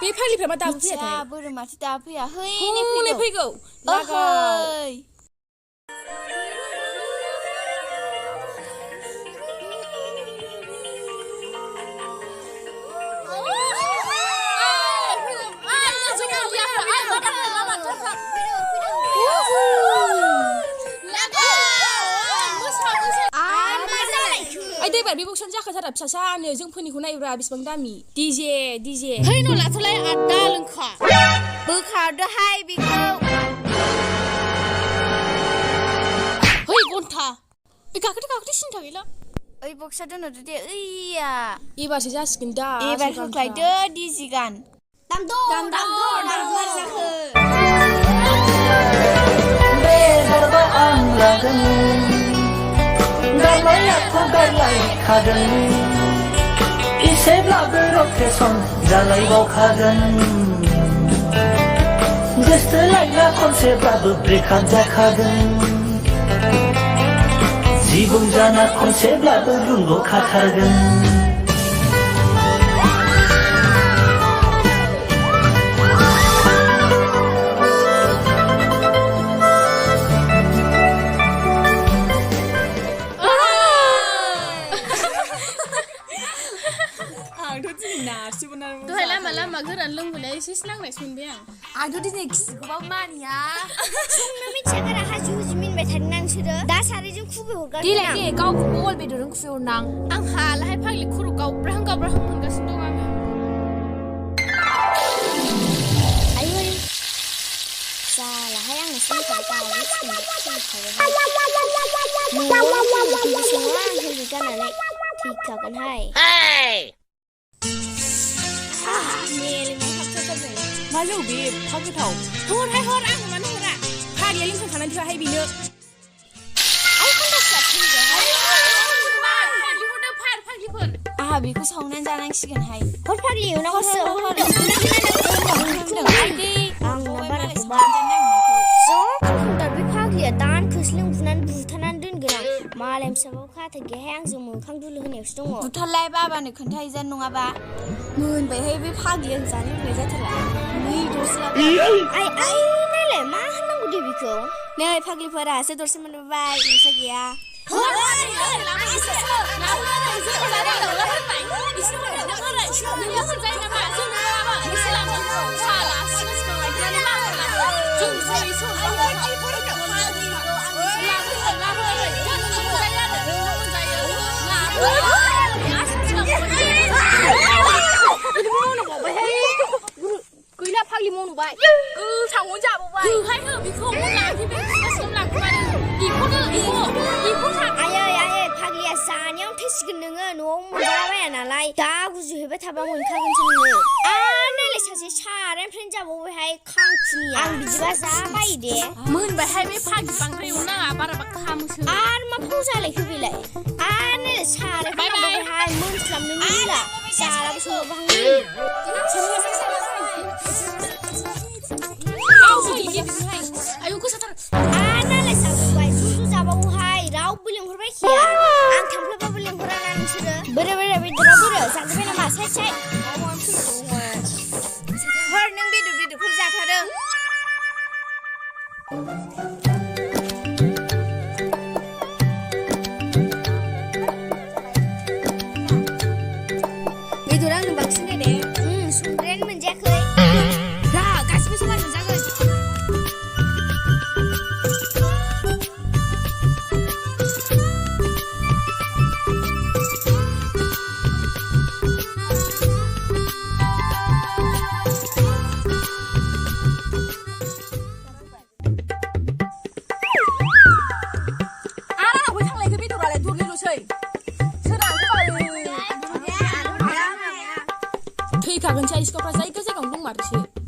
बे फाग्लिफ्रा मा दाबो फैयाथाय बोरो माथो दा फैया नै फैगौ लागाव देबार बे बक्सन जाखाथारा फिसासानो जोंफोरनिखौ नायोब्रा बिसिबां दामि डिजे है न' लाथ'लाय आदा लोंखा बोखारदोहाय बेखौ है घन्टा गाखोदो सिन्था गैला ओइ बक्सा दोनहरदो दे ओइया एबारसो जासिगोन दा एबार होख्लायदो डिजि गान दामद' गारलायाखौ गारलायखागोन एसेब्लाबो रटेसन जालायबावखागोन गोसथोलायग्रा खनसेब्लाबो ब्रेकआप जाखागोन जिबौ जाना खनसेब्लाबो रुंग'खाथारगोन दहाय लामा गोरान लोंबोलाय एसे नांनाय मोनबाय आंथ' दिनै खिखौबाबो मानिया संनो मिथिया गारा हाजु मिनबाय थादों नोंसोरो दा सारायजों खुबै हरगासिनो देलाय दे गावखौ बल बेदरजों खुबैहरनां आं हालाहाय फाग्लि खर' गावब्राहां मोनगासिनो दं आङो आयै जालाहाय आंनो सोंखाबाय जानानै थैखागोनहाय मा जौ बे फा गोथाव हर आं मानो हरा फाग्लिया लिंखांखानानै थोआहाय बेनो आहा बेखौ सावनानै जानांसिगोनहाय हर फाग्लि उनावसो बे फाग्लिया दान खोस्लिं बुनानै बुथारनानै दोनगोन आं मालाय फिसाबाव खाथा गैयाहाय आंजों मोखां दुलु होनायावसो दङ बुथारलाय बाबानो खोन्थाहैजान नङाबा मोनबायहाय बे फाग्लिया जानो लुबैनाय जाथारला नै दरसे आइ नायलाय मा होननांगौ दे बेखौ नै फाग्लिफोरासो दरसे मोनबाय नोंसा गैया गैला फाग्लि मावबाय गोथाङाव जाबावबाय होहाय हो बेखौ लाखि बे गासिबो लाखिबानो इखौ आयै फाग्लिया जानायाव थैसिगोन नोङो न'आव मोनजालाबाया नालाय दा गुजुहैबाय थाबा मोनखागोनसो नोङो आरो नायलाय सासे सारायनिफ्रायनो जाबावबायहाय खांखुनिया आं बिदिबा जाबाय दे मोनबायहाय बे फाग्लि बांद्राय एवनाङा बाराबा खामोसो आरो मा फाव जालायखो बेलाय आरो नायलाय सारायनिफ्राय मोनस्लाबनो मिला जाराबो संबावहाय आयौ गोसाथार नालाय जाबावबाय ज' जाबावहाय रावबो लेंहरबाय खिया आं थांफैबाबो लेंहराना नोंसोरो बोरो बेदराव बोरो जाजोब्बाय नामा साइ हर नों बेदरफोर जाथारो बेदरा आंनो बांसिन दे संग्रायानो मोनजायाखै दा गासिबो समान मोनजागोन थैखागोनसै सिखावफ्रा जायगा जायगायावनो दं माथोसो